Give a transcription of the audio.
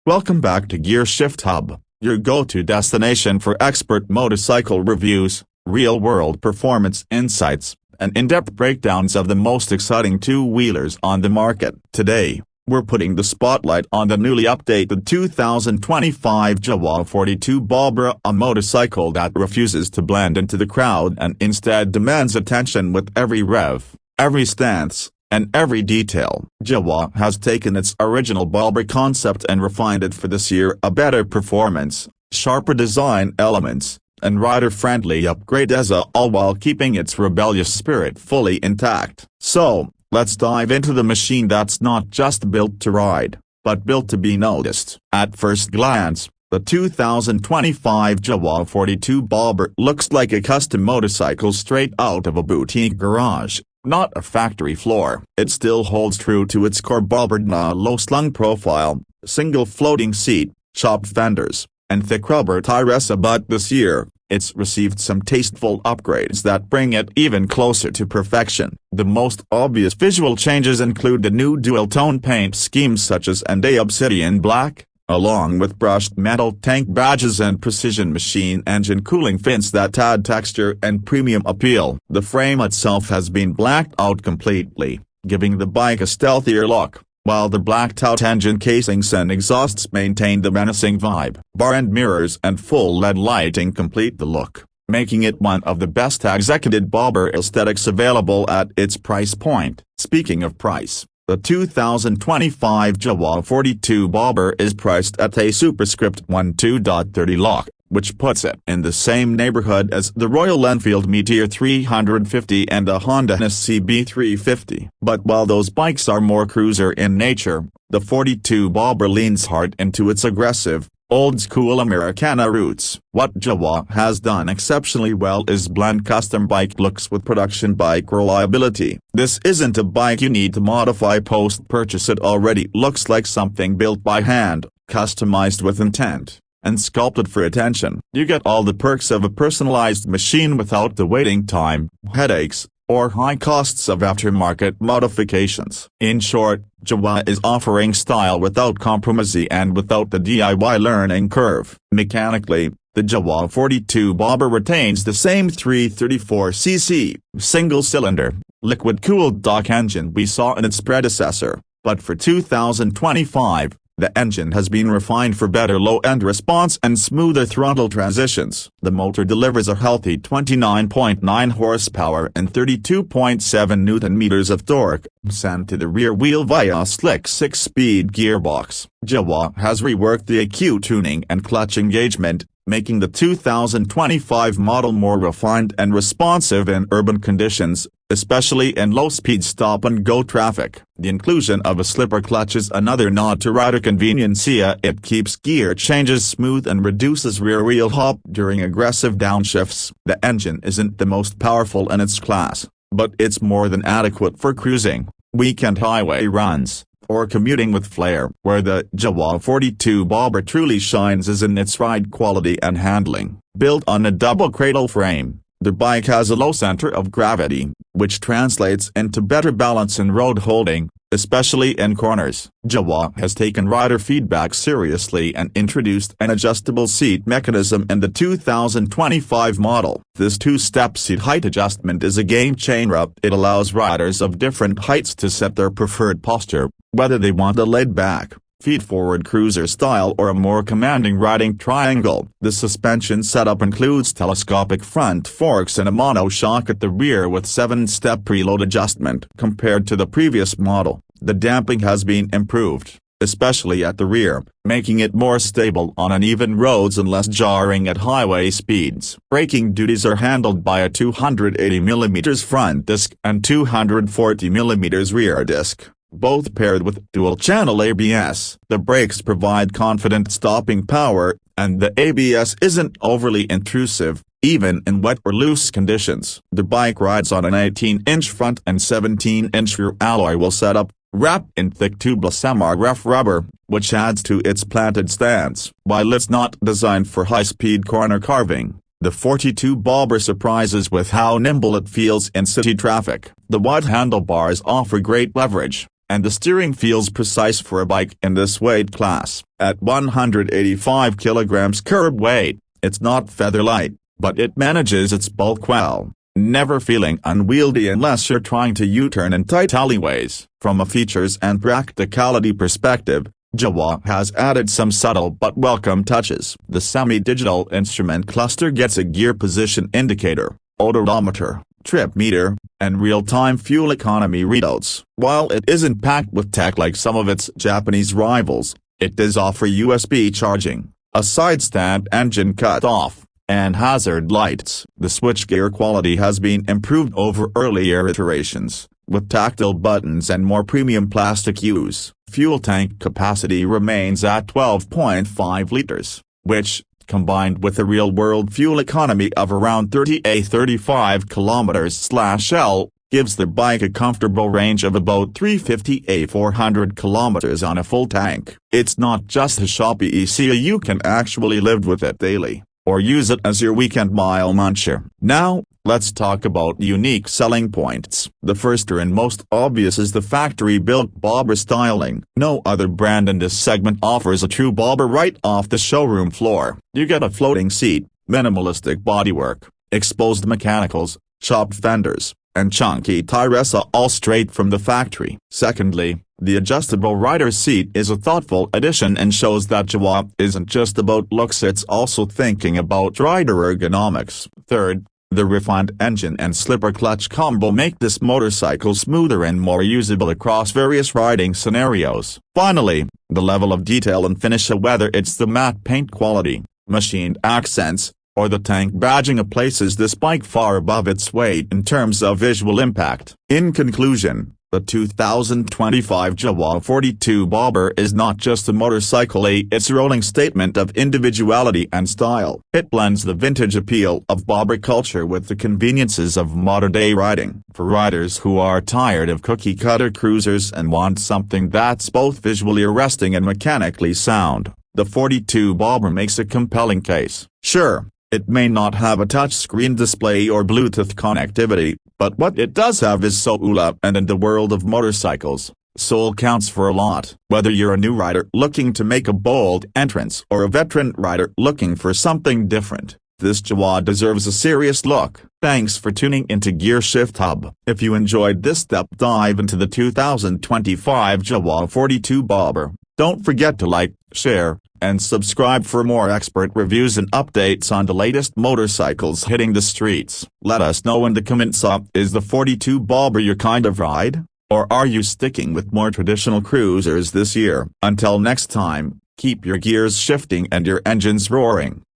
Welcome back to Gear Shift Hub, your go-to destination for expert motorcycle reviews, real-world performance insights, and in-depth breakdowns of the most exciting two-wheelers on the market. Today, we're putting the spotlight on the newly updated 2025 Jawa 42 Bobber, a motorcycle that refuses to blend into the crowd and instead demands attention with every rev, every stance, and every detail. Jawa has taken its original Bobber concept and refined it for this year: a better performance, sharper design elements, and rider-friendly upgrades, all while keeping its rebellious spirit fully intact. So, let's dive into the machine that's not just built to ride, but built to be noticed. At first glance, the 2025 Jawa 42 Bobber looks like a custom motorcycle straight out of a boutique garage, not a factory floor. It still holds true to its core Bobber low-slung profile, single floating seat, chopped fenders, and thick rubber tires, but this year, it's received some tasteful upgrades that bring it even closer to perfection. The most obvious visual changes include the new dual-tone paint schemes such as obsidian black, along with brushed metal tank badges and precision machine engine cooling fins that add texture and premium appeal. The frame itself has been blacked out completely, giving the bike a stealthier look, while the blacked-out engine casings and exhausts maintain the menacing vibe. Bar end mirrors and full LED lighting complete the look, making it one of the best executed Bobber aesthetics available at its price point. Speaking of price, the 2025 Jawa 42 Bobber is priced at a superscript 12.30 lakh, which puts it in the same neighborhood as the Royal Enfield Meteor 350 and a Honda CB 350. But while those bikes are more cruiser in nature, the 42 Bobber leans hard into its aggressive, old-school Americana roots. What Jawa has done exceptionally well is blend custom bike looks with production bike reliability. This isn't a bike you need to modify post-purchase. It already looks like something built by hand, customized with intent, and sculpted for attention. You get all the perks of a personalized machine without the waiting time, headaches, or high costs of aftermarket modifications. In short, Jawa is offering style without compromise and without the DIY learning curve. Mechanically, the Jawa 42 Bobber retains the same 334cc, single-cylinder, liquid-cooled stock engine we saw in its predecessor, but for 2025, the engine has been refined for better low-end response and smoother throttle transitions. The motor delivers a healthy 29.9 horsepower and 32.7 newton-meters of torque, sent to the rear wheel via a slick 6-speed gearbox. Jawa has reworked the EQ tuning and clutch engagement, making the 2025 model more refined and responsive in urban conditions, especially in low-speed stop-and-go traffic. The inclusion of a slipper clutch is another nod to rider convenience. It keeps gear changes smooth and reduces rear wheel hop during aggressive downshifts. The engine isn't the most powerful in its class, but it's more than adequate for cruising, weekend highway runs, or commuting with flair. Where the Jawa 42 Bobber truly shines is in its ride quality and handling. Built on a double cradle frame, the bike has a low center of gravity, which translates into better balance and road holding, especially in corners. Jawa has taken rider feedback seriously and introduced an adjustable seat mechanism in the 2025 model. This two-step seat height adjustment is a game-changer. It allows riders of different heights to set their preferred posture, whether they want a laid-back, feet-forward cruiser style or a more commanding riding triangle. The suspension setup includes telescopic front forks and a monoshock at the rear with 7-step preload adjustment. Compared to the previous model, the damping has been improved, especially at the rear, making it more stable on uneven roads and less jarring at highway speeds. Braking duties are handled by a 280mm front disc and 240mm rear disc, both paired with dual-channel ABS. The brakes provide confident stopping power, and the ABS isn't overly intrusive, even in wet or loose conditions. The bike rides on an 18-inch front and 17-inch rear alloy wheel setup, wrapped in thick tubeless semi-rough rubber, which adds to its planted stance. While it's not designed for high-speed corner carving, the 42 Bobber surprises with how nimble it feels in city traffic. The wide handlebars offer great leverage, and the steering feels precise for a bike in this weight class. At 185 kilograms curb weight, it's not featherlight, but it manages its bulk well, never feeling unwieldy unless you're trying to U-turn in tight alleyways. From a features and practicality perspective, Jawa has added some subtle but welcome touches. The semi-digital instrument cluster gets a gear position indicator, odometer, trip meter, and real-time fuel economy readouts. While it isn't packed with tech like some of its Japanese rivals, it does offer USB charging, a side-stand engine cut-off, and hazard lights. The switchgear quality has been improved over earlier iterations, with tactile buttons and more premium plastic use. Fuel tank capacity remains at 12.5 liters, which, combined with a real-world fuel economy of around 30–35 km/L, gives the bike a comfortable range of about 350–400 km on a full tank. It's not just a shoppy ECU, you can actually live with it daily, or use it as your weekend mile muncher. Now, let's talk about unique selling points. The first and most obvious is the factory-built bobber styling. No other brand in this segment offers a true bobber right off the showroom floor. You get a floating seat, minimalistic bodywork, exposed mechanicals, chopped fenders, and chunky tires all straight from the factory. Secondly, the adjustable rider's seat is a thoughtful addition and shows that Jawa isn't just about looks, it's also thinking about rider ergonomics. Third, the refined engine and slipper clutch combo make this motorcycle smoother and more usable across various riding scenarios. Finally, the level of detail and finish, whether it's the matte paint quality, machined accents, or the tank badging, places this bike far above its weight in terms of visual impact. In conclusion, the 2025 Jawa 42 Bobber is not just a motorcycle, it's a rolling statement of individuality and style. It blends the vintage appeal of bobber culture with the conveniences of modern-day riding. For riders who are tired of cookie-cutter cruisers and want something that's both visually arresting and mechanically sound, the 42 Bobber makes a compelling case. Sure, it may not have a touchscreen display or Bluetooth connectivity, but what it does have is soul, and in the world of motorcycles, soul counts for a lot. Whether you're a new rider looking to make a bold entrance or a veteran rider looking for something different, this Jawa deserves a serious look. Thanks for tuning into Gear Shift Hub. If you enjoyed this deep dive into the 2025 Jawa 42 Bobber, don't forget to like, share, and subscribe for more expert reviews and updates on the latest motorcycles hitting the streets. Let us know in the comments, is the 42 Bobber your kind of ride? Or are you sticking with more traditional cruisers this year? Until next time, keep your gears shifting and your engines roaring.